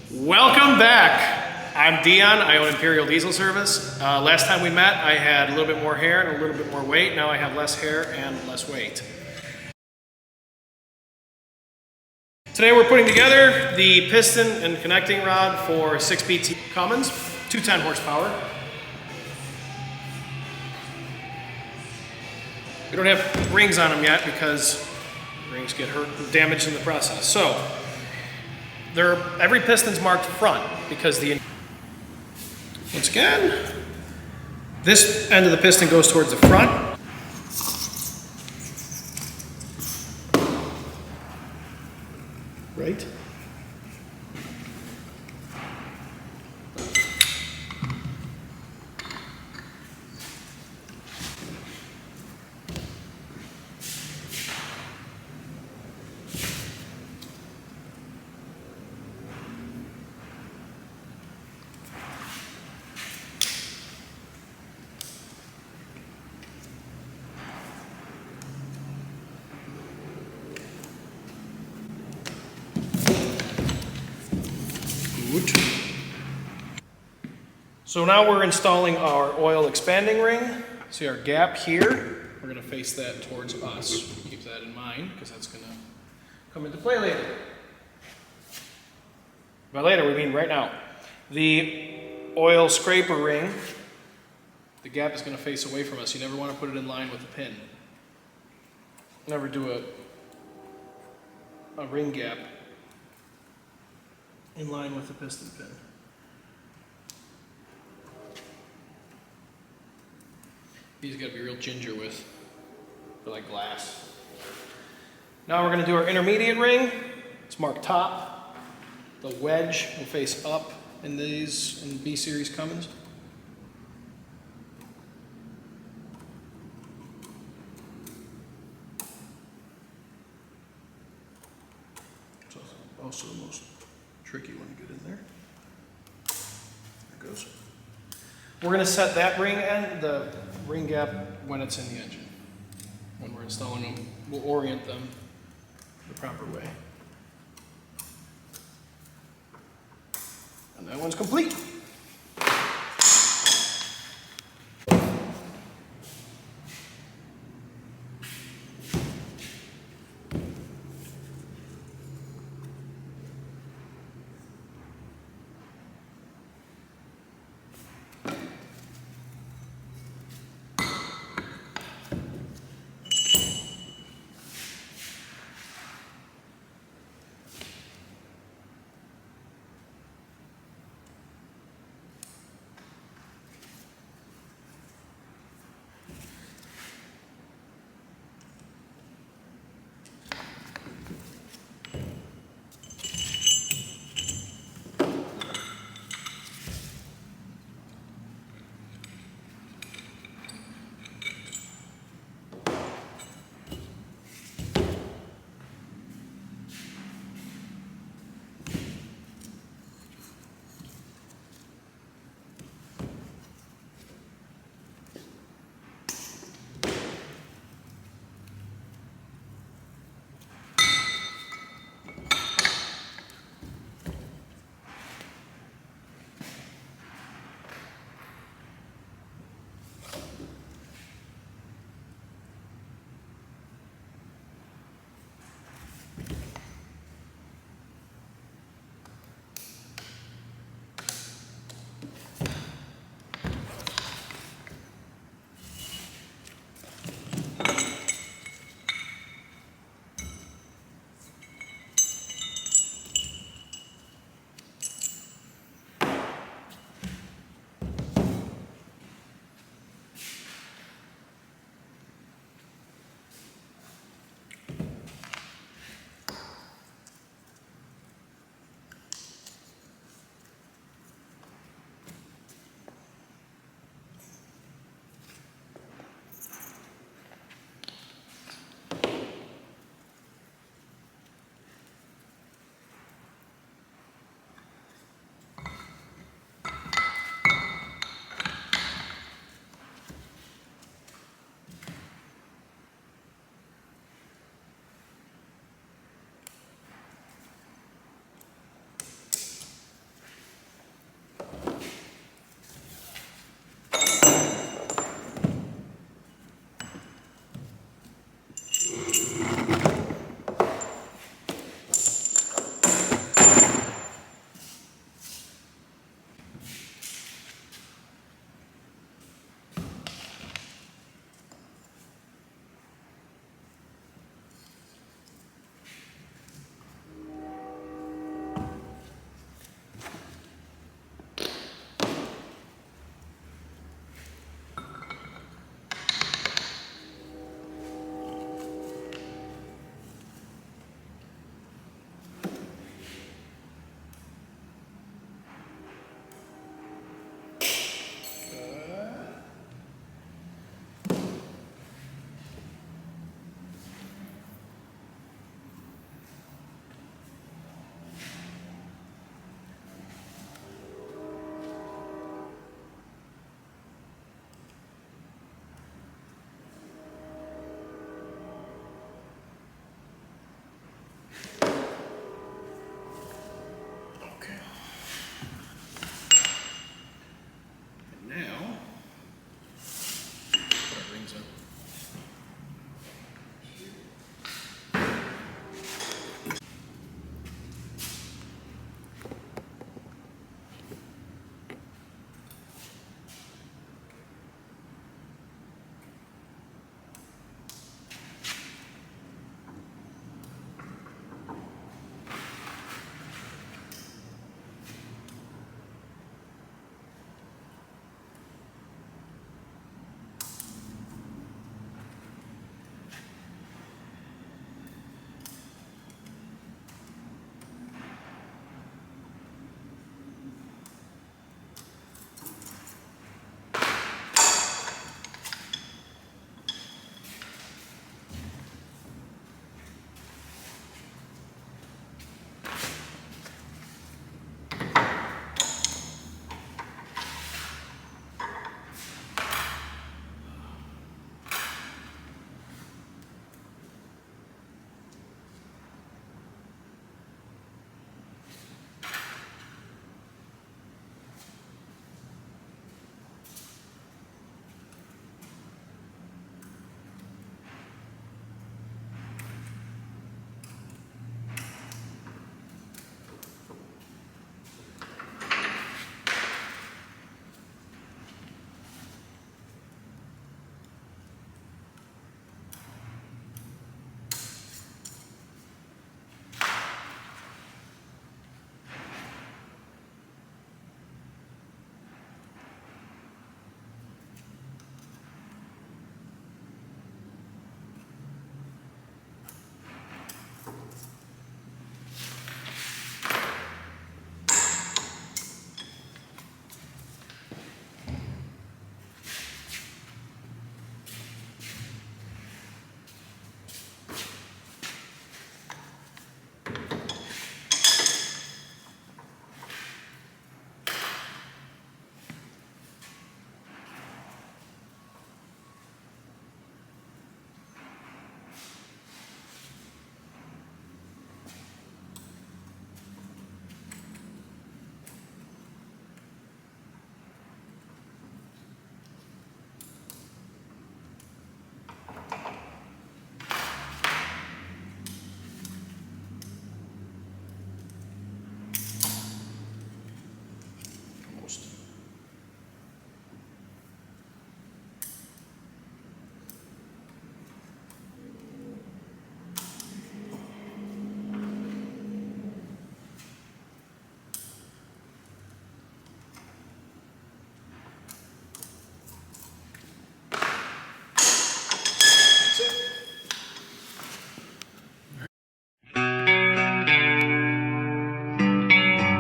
Welcome back. I'm Dion. I own Imperial Diesel Service. Last time we met, I had a little bit more hair and a little bit more weight. Now I have less hair and less weight. Today we're putting together the piston and connecting rod for 6BT Cummins, 210 horsepower. We don't have rings on them yet because rings get hurt and damaged in the process. So every piston's marked front because once again, this end of the piston goes towards the front. Right? So now we're installing our oil expanding ring. See our gap here? We're going to face that towards us. Keep that in mind because that's going to come into play later. By later, we mean right now. The oil scraper ring, the gap is going to face away from us. You never want to put it in line with the pin. Never do a ring gap in line with the piston pin. These got to be real ginger with, for like glass. Now we're going to do our intermediate ring. It's marked top. The wedge will face up in these in B series Cummins. So also the most tricky one to get in there. There it goes. We're going to set that ring end, the ring gap, when it's in the engine. When we're installing them, we'll orient them the proper way. And that one's complete.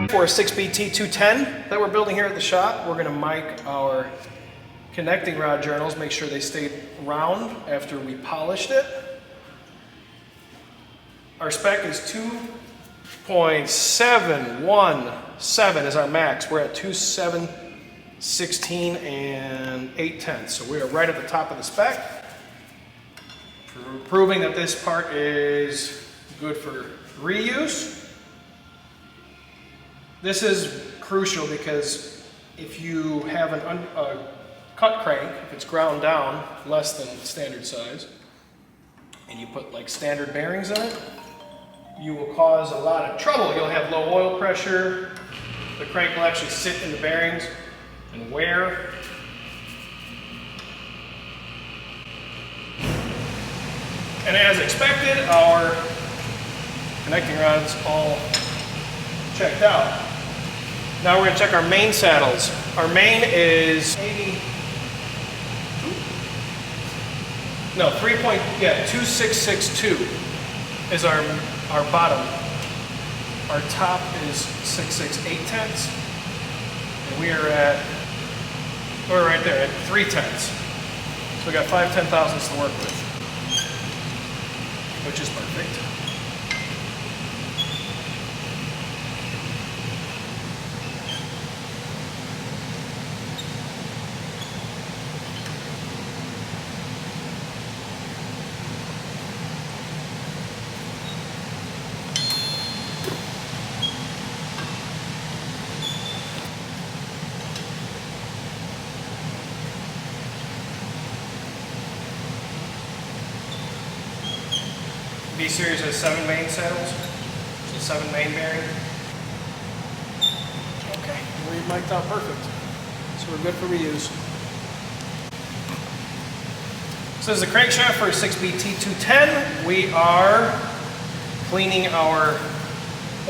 For a 6BT 210 that we're building here at the shop, we're going to mic our connecting rod journals, make sure they stayed round after we polished it. Our spec is 2.717 is our max. We're at 2.716 and 8/10, so we are right at the top of the spec. Proving that this part is good for reuse. This is crucial because if you have a cut crank, if it's ground down less than standard size, and you put like standard bearings in it, you will cause a lot of trouble. You'll have low oil pressure, the crank will actually sit in the bearings and wear. And as expected, our connecting rods all checked out. Now we're going to check our main saddles. Our main is 2662 is our bottom. Our top is 6.6/8, and we're right there at 3/10. So we got 5 10,000ths to work with, which is perfect. B series has 7 main saddles, so 7 main bearing. Okay, we're mic'd out perfect. So we're good for reuse. So this is the crankshaft for a 6BT 210. We are cleaning our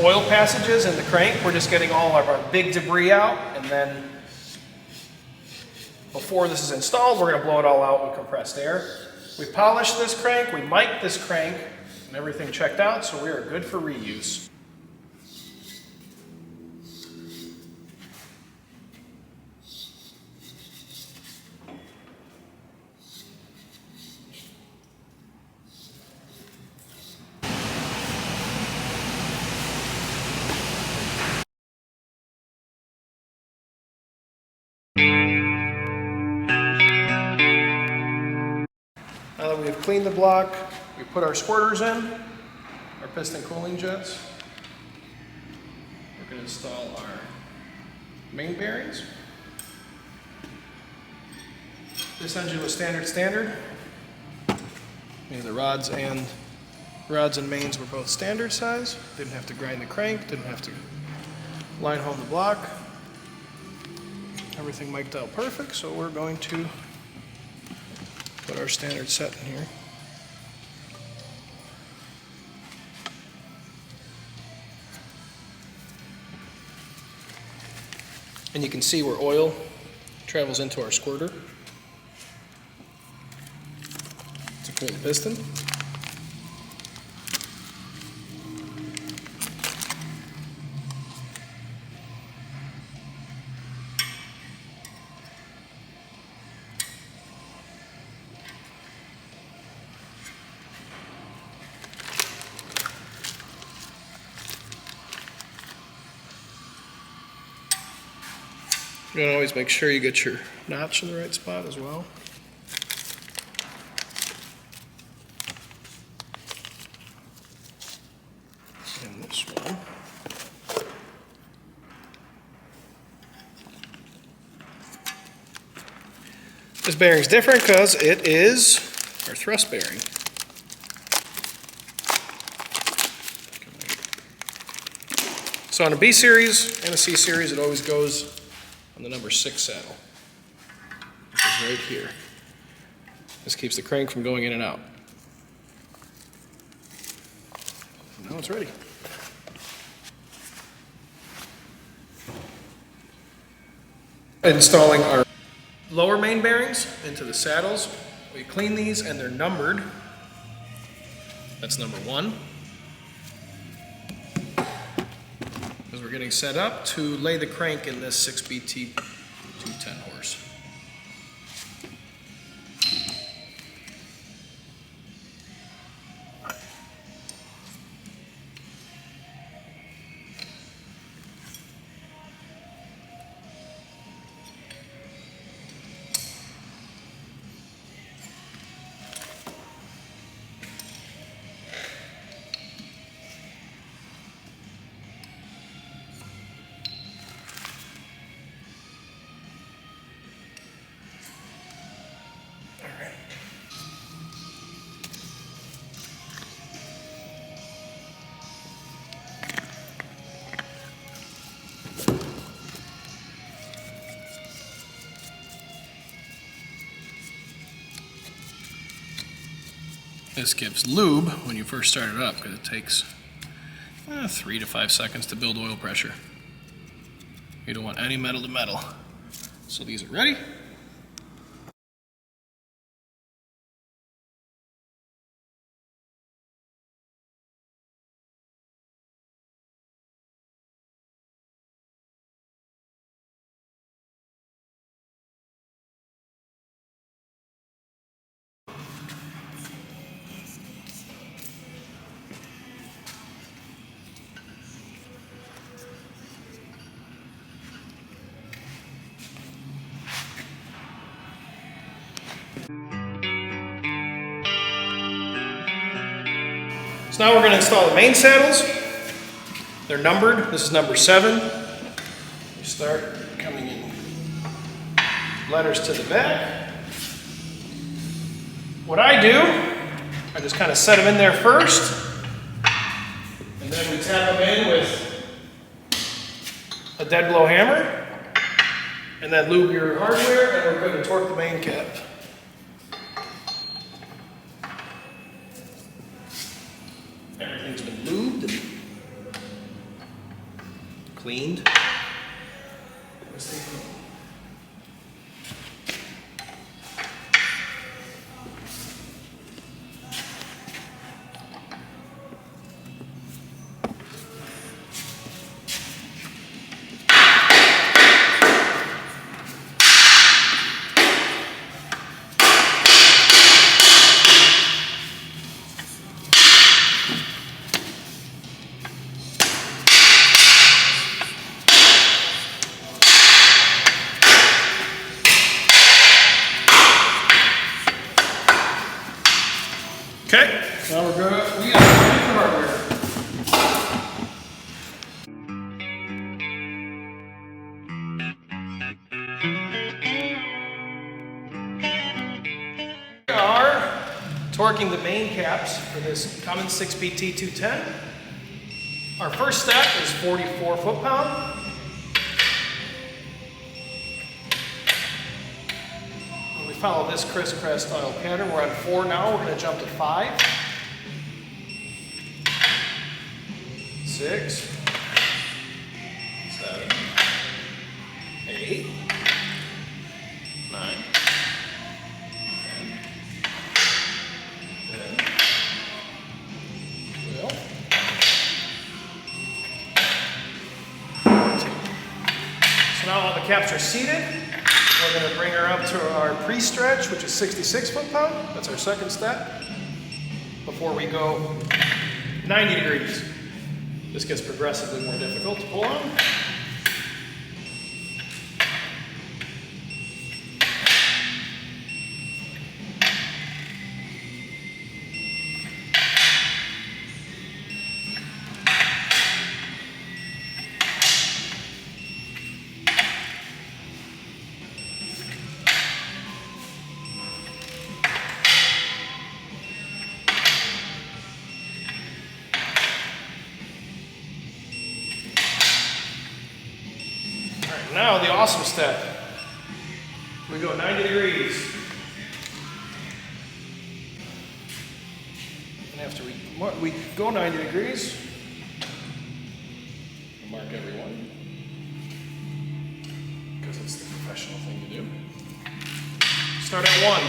oil passages in the crank. We're just getting all of our big debris out, and then before this is installed, we're going to blow it all out with compressed air. We polished this crank, we mic'd this crank, and everything checked out, so we are good for reuse. Now that we have cleaned the block, we put our squirters in, our piston cooling jets. We're going to install our main bearings. This engine was standard. Meaning the rods and mains were both standard size. Didn't have to grind the crank, didn't have to line home the block. Everything mic'd out perfect, so we're going to put our standard set in here. And you can see where oil travels into our squirter to cool the piston. You want to always make sure you get your notch in the right spot as well. And this one. This bearing's different because it is our thrust bearing. So on a B series and a C series, it always goes on the number 6 saddle, which is right here. This keeps the crank from going in and out. Now it's ready. Installing our lower main bearings into the saddles. We clean these and they're numbered. That's number 1. because we're getting set up to lay the crank in this 6BT 210 horse. This gives lube when you first start it up because it takes 3 to 5 seconds to build oil pressure. You don't want any metal to metal. So these are ready. So now we're going to install the main saddles. They're numbered. This is number 7. You start coming in letters to the back. What I do, I just kind of set them in there first, and then we tap them in with a dead blow hammer, and then lube your hardware, and we're going to torque the main cap. Everything's been lubed and cleaned. Okay, now we got the hardware. We are torquing the main caps for this Cummins 6BT 210. Our first step is 44 foot-pound. Follow this crisscross style pattern. We're on 4 now. We're going to jump to 5, 6, 7, 8, 9, 10, 12, 14. So now all the caps are seated. We're going to bring her up to our pre-stretch, which is 66 foot-pound. That's our second step before we go 90 degrees. This gets progressively more difficult to pull on. Now the awesome step. We go 90 degrees. And after we go 90 degrees, we'll mark everyone, because it's the professional thing to do. Start at 1.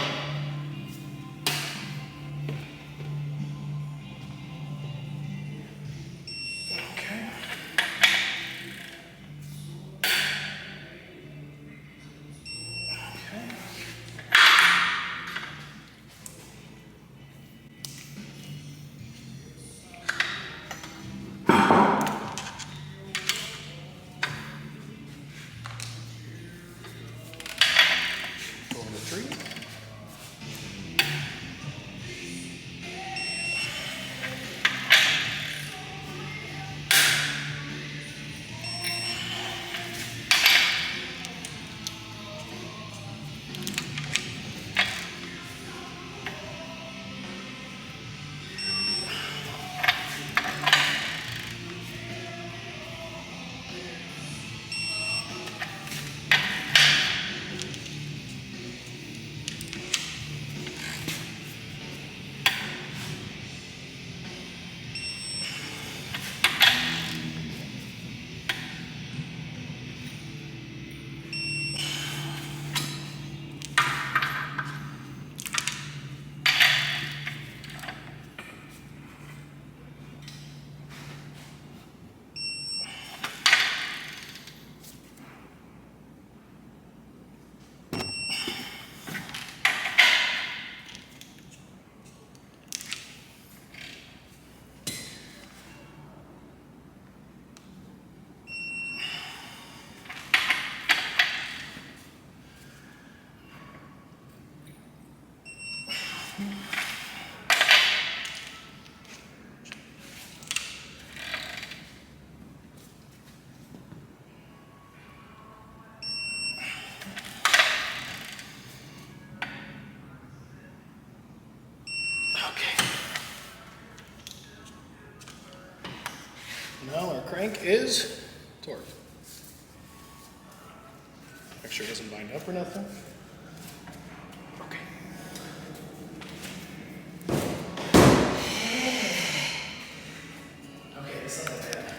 crank is torque. Make sure it doesn't bind up or nothing. Okay. Okay, this isn't bad.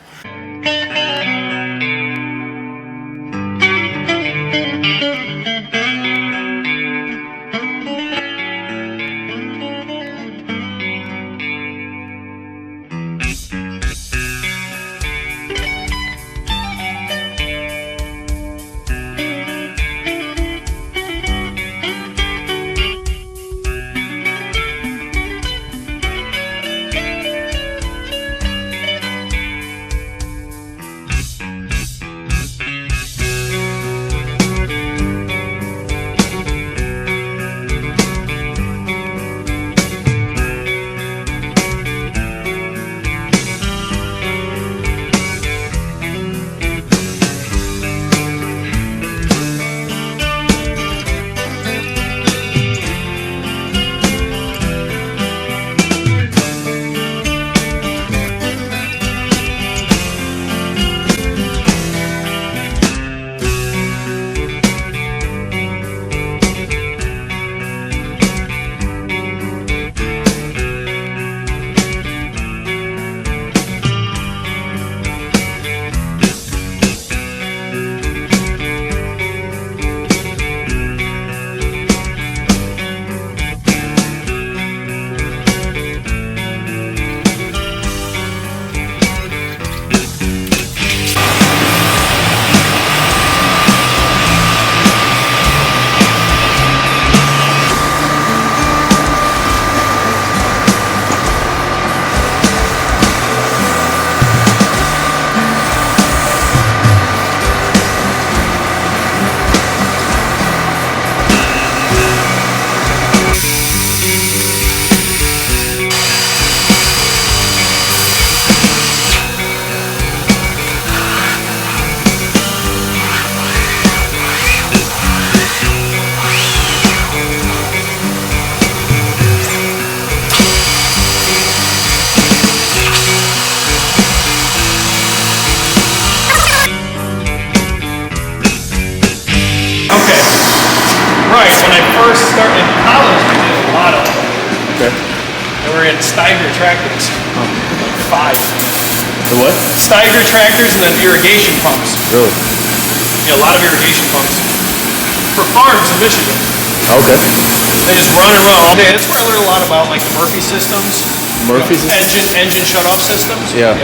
Right, when I first started in college, I did a lot of them. Okay. And we're in Steiger tractors. Like 5. The what? Steiger tractors and then irrigation pumps. Really? Yeah, a lot of irrigation pumps. For farms in Michigan. Okay. They just run and run all day. That's where I learned a lot about like the Murphy systems. Murphy systems? Engine shut-off systems. Yeah.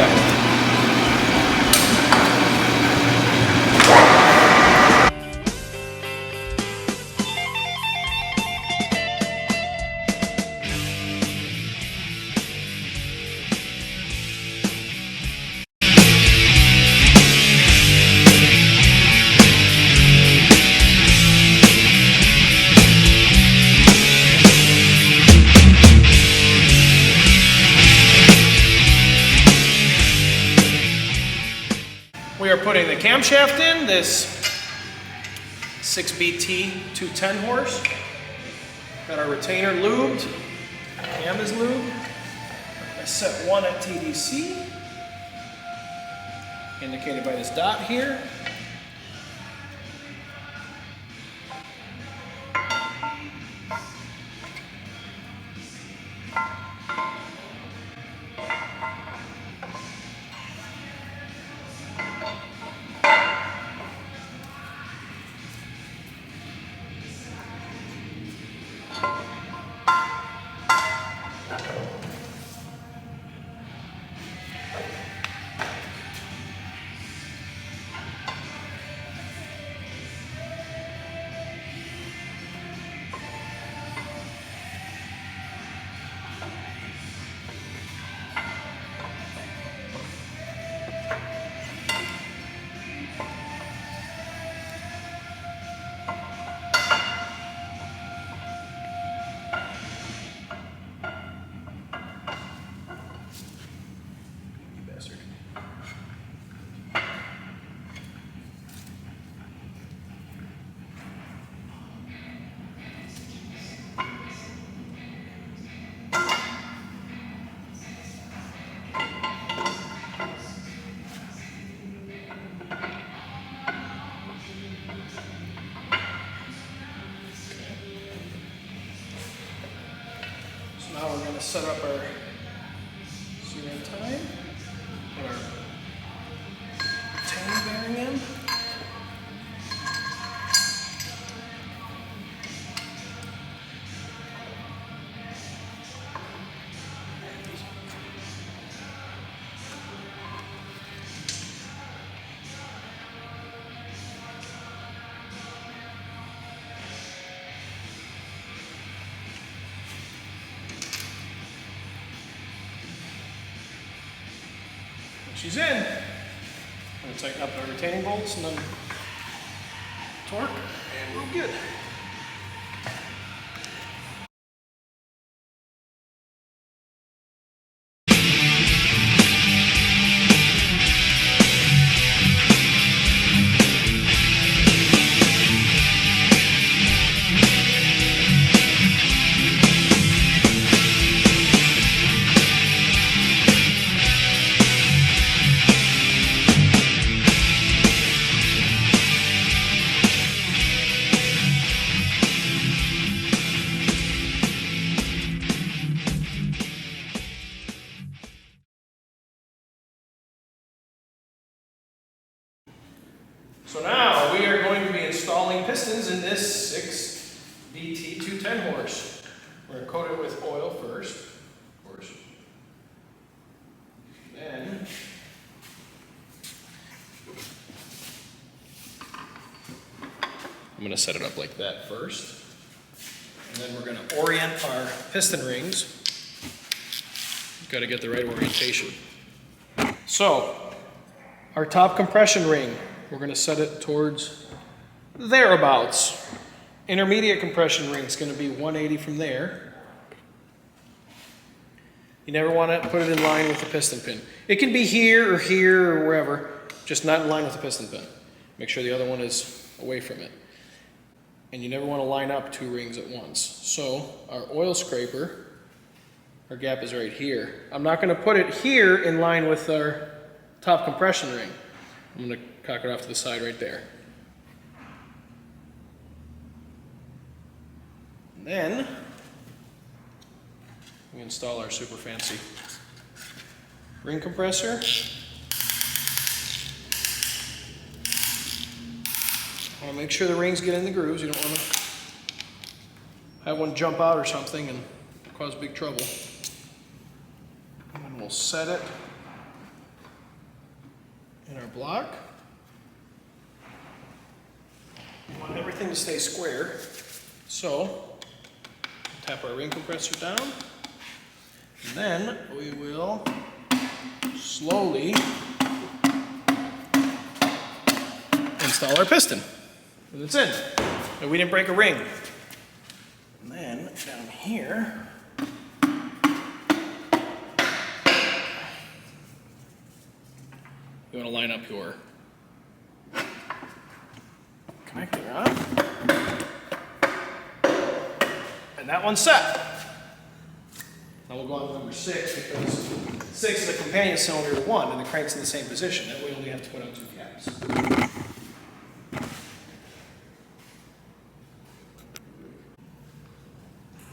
We are putting the camshaft in, this 6BT 210 horse. Got our retainer lubed, cam is lubed. I set 1 at TDC, indicated by this dot here. want to set up our zero time, put our retaining bearing in. She's in. I'm going to tighten up our retaining bolts and then torque, and we're good. So now we are going to be installing pistons in this 6BT 210 horse. We're going to coat it with oil first, of course. Then I'm going to set it up like that first. And then we're going to orient our piston rings. Got to get the right orientation. So, our top compression ring, we're going to set it towards thereabouts. Intermediate compression ring is going to be 180 from there. You never want to put it in line with the piston pin. It can be here or wherever, just not in line with the piston pin. Make sure the other one is away from it. And you never want to line up two rings at once. So our oil scraper, our gap is right here. I'm not going to put it here in line with our top compression ring. I'm going to cock it off to the side right there. And then we install our super fancy ring compressor. I want to make sure the rings get in the grooves. You don't want to have one jump out or something and cause big trouble. And then we'll set it in our block. We want everything to stay square. So, tap our ring compressor down. And then we will slowly install our piston. And it's in. And we didn't break a ring. And then down here, you want to line up your connector on. And that one's set. Now we'll go on to number 6 because 6 is a companion cylinder to 1 and the crank's in the same position. That way we only have to put on 2 caps.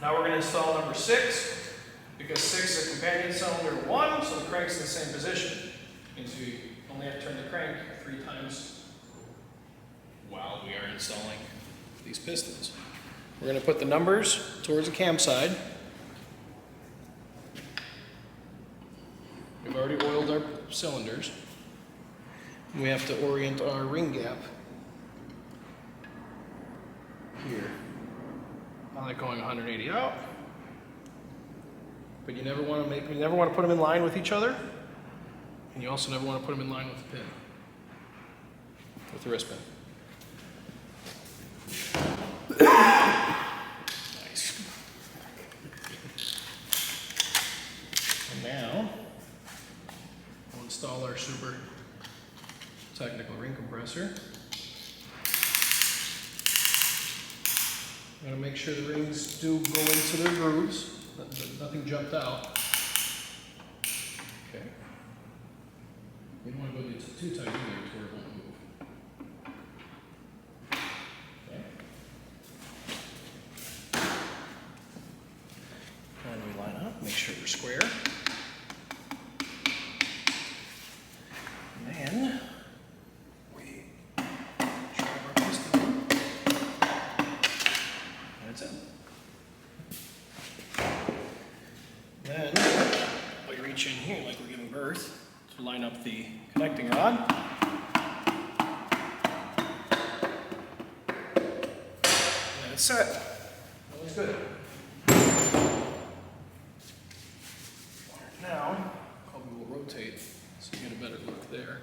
Now we're going to install number 6 because 6 is a companion cylinder to 1, so the crank's in the same position. Means we only have to turn the crank 3 times while we are installing these pistons. We're going to put the numbers towards the cam side. We've already oiled our cylinders. We have to orient our ring gap here. I like going 180 out, but you never want to put them in line with each other, and you also never want to put them in line with the pin, with the wrist pin. Nice. And now we'll install our super technical ring compressor. I'm going to make sure the rings do go into their grooves, that nothing jumped out. Okay. You don't want to go too tight either to where it won't move. Okay. And we line up, make line up the connecting rod. And it's set. Always good. Now, probably will rotate so you get a better look there.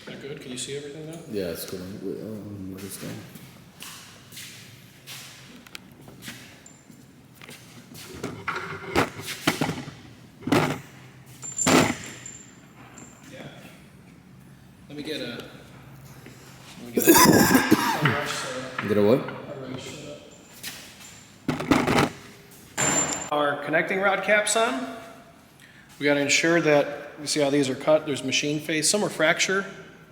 That good? Can you see everything now? Yeah, it's good. What is that? Yeah. Let me get a wrench set up. Get a what? A wrench set up. Our connecting rod caps on. We got to ensure that, you see how these are cut? There's machine face. Some are fracture.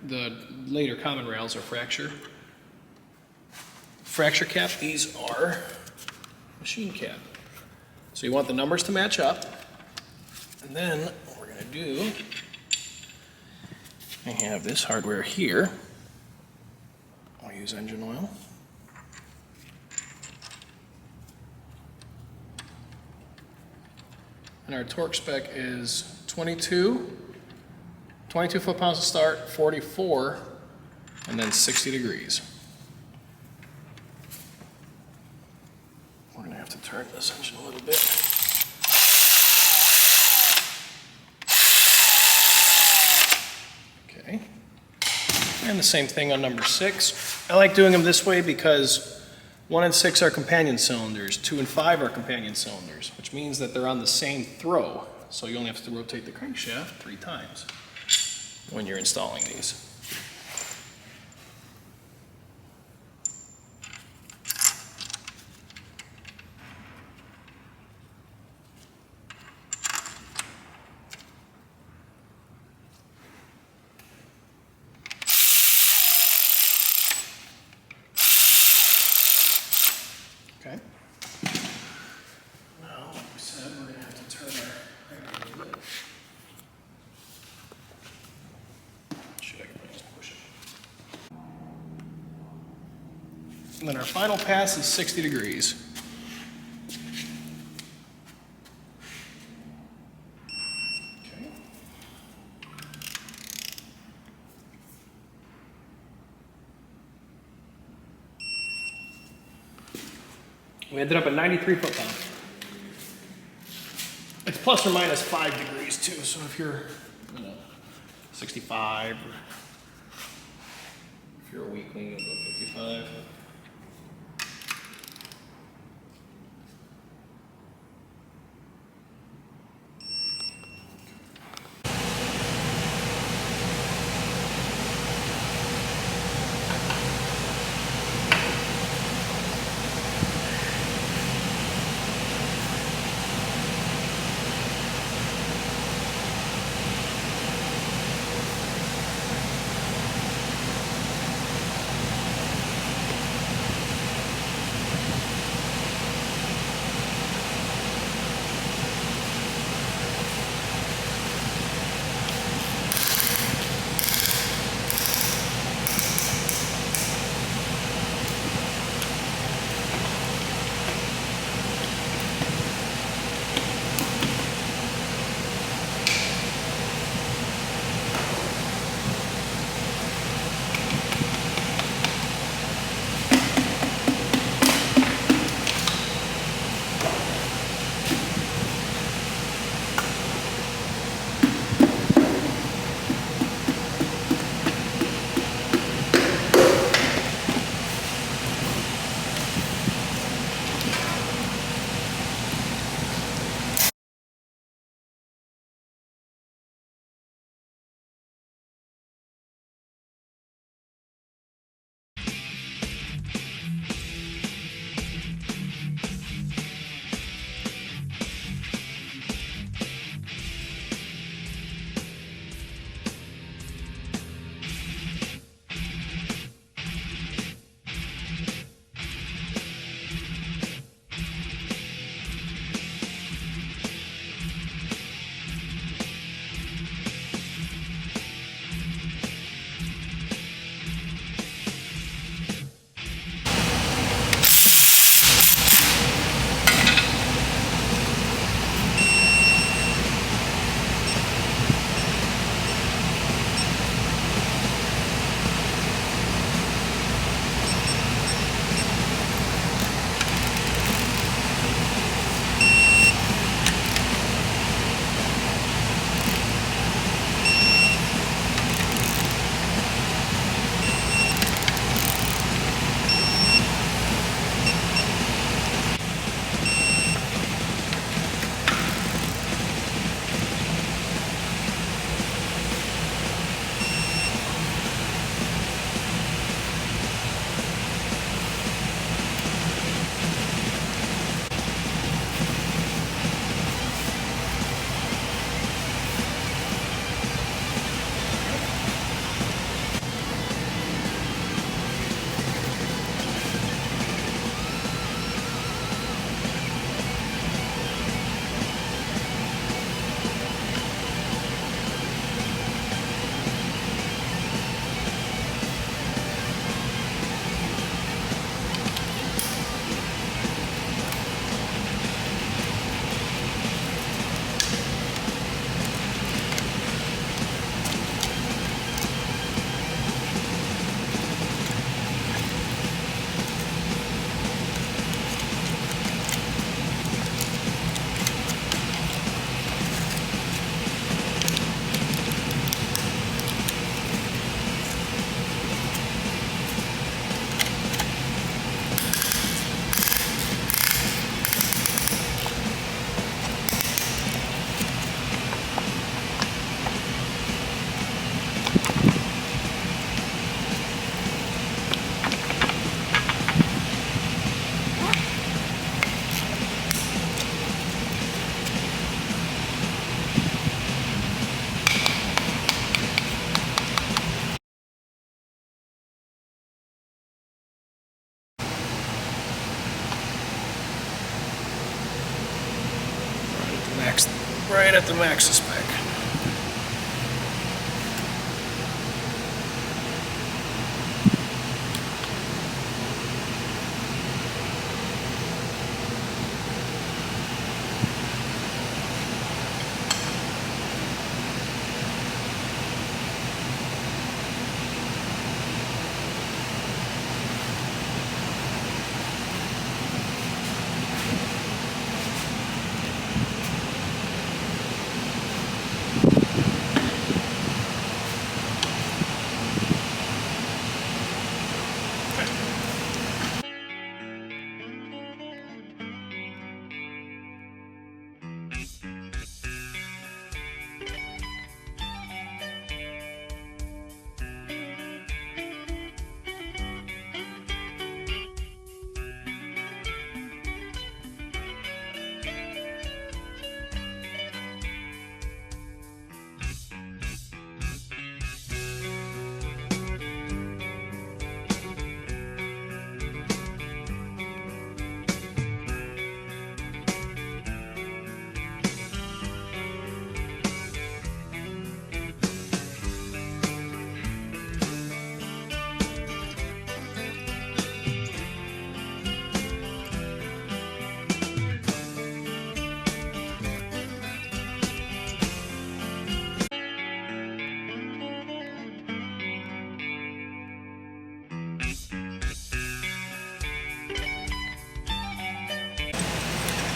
The later common rails are fracture. Fracture cap, these are machine cap. So you want the numbers to match up. And then what we're gonna do, I have this hardware here. I'll use engine oil. And our torque spec is 22 foot-pounds to start, 44, and then 60 degrees. We're gonna have to turn this engine a little bit. Okay. And the same thing on number 6. I like doing them this way because 1 and 6 are companion cylinders, 2 and 5 are companion cylinders, which means that they're on the same throw. So you only have to rotate the crankshaft 3 times when you're installing these. Okay. Now, like we said, we're going to have to turn our crank a little bit. Should I can just push it? And then our final pass is 60 degrees. Okay. We ended up at 93 foot-pounds. It's plus or minus 5 degrees too, so if you're, 65, or if you're a weakling, you'll go 55. right at the max spec.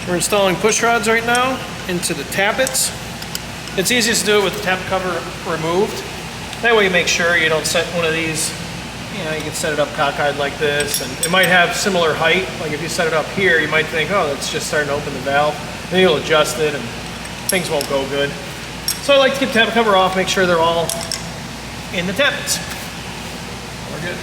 We're installing push rods right now into the tappets. It's easiest to do it with the tap cover removed. That way you make sure you don't set one of these, you know, you can set it up cockeyed like this, and it might have similar height. Like if you set it up here, you might think, oh, that's just starting to open the valve. Then you'll adjust it and things won't go good. So I like to keep the tap cover off, make sure they're all in the tappets. We're good.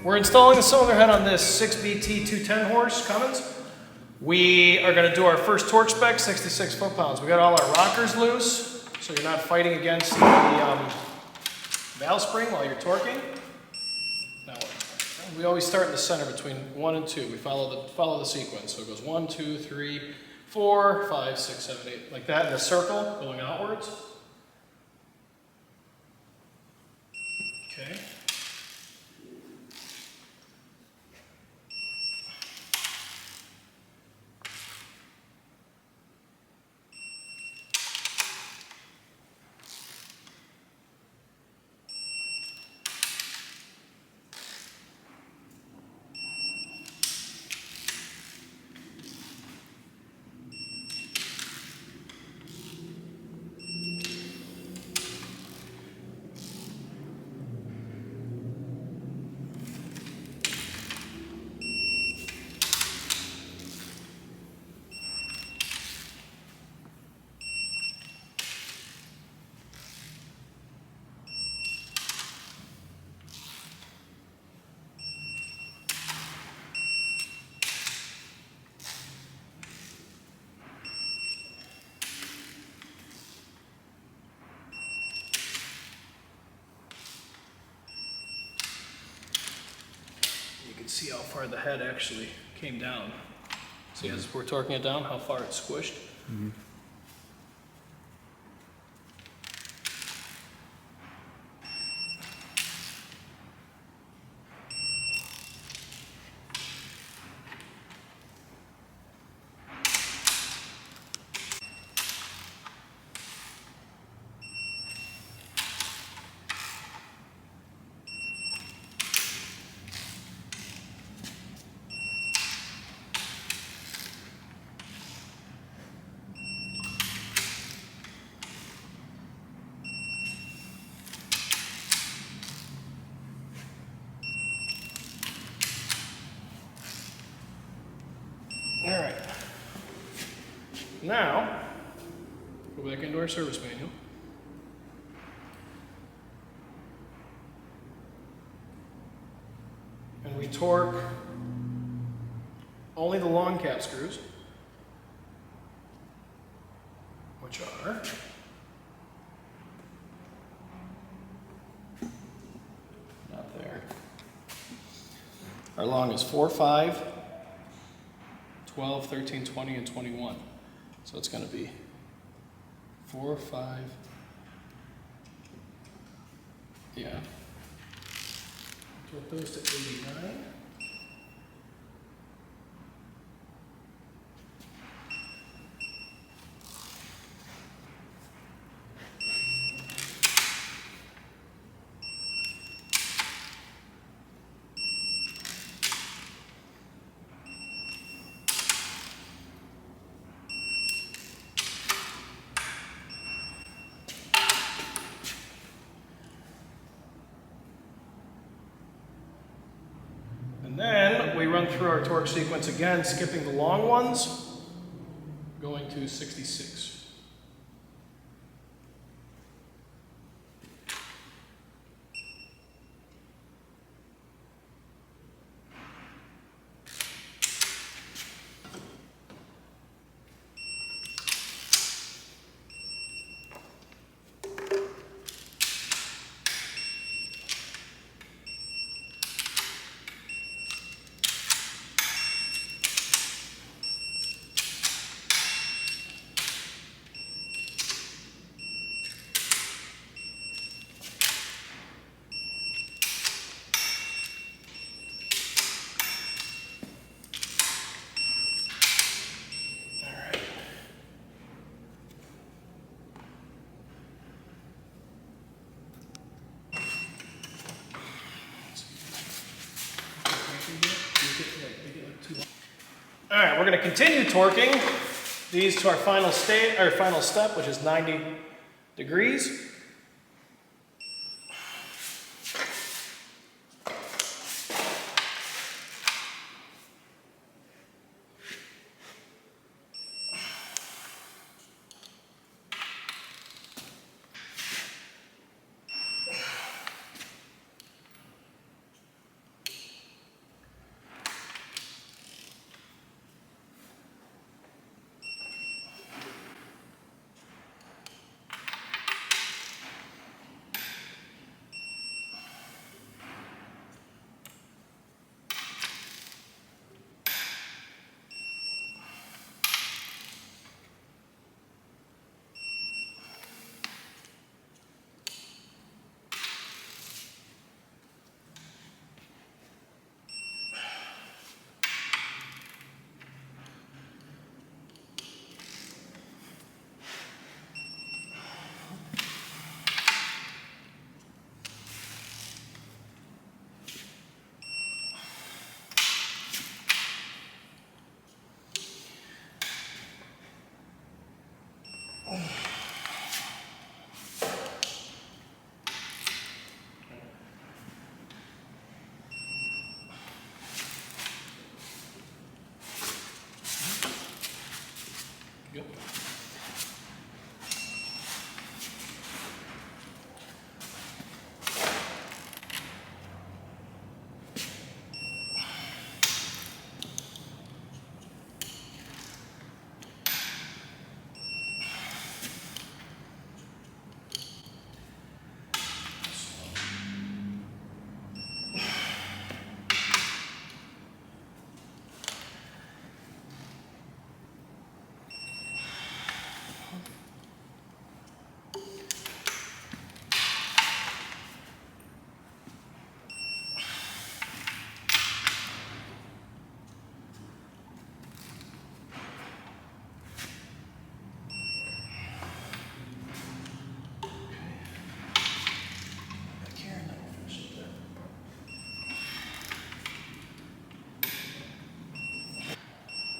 We're installing the cylinder head on this 6BT 210 horse Cummins. We are going to do our first torque spec, 66 foot-pounds. We got all our rockers loose, so you're not fighting against the valve spring while you're torquing. Now, we always start in the center between 1 and 2. We follow the sequence. So it goes 1, 2, 3, 4, 5, 6, 7, 8, like that in a circle going outwards. Okay. See how far the head actually came down. See, as we're torquing it down, how far it's squished. Mm-hmm. now, go back into our service manual. And we torque only the long cap screws, which are not there. Our long is 4, 5, 12, 13, 20, and 21. So it's going to be 4, 5, yeah. Torque those to 89. And then we run through our torque sequence again, skipping the long ones, going to 66. All right, we're going to continue torquing these to our final step, which is 90 degrees. Yep.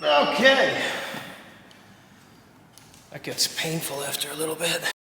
Okay. That gets painful after a little bit.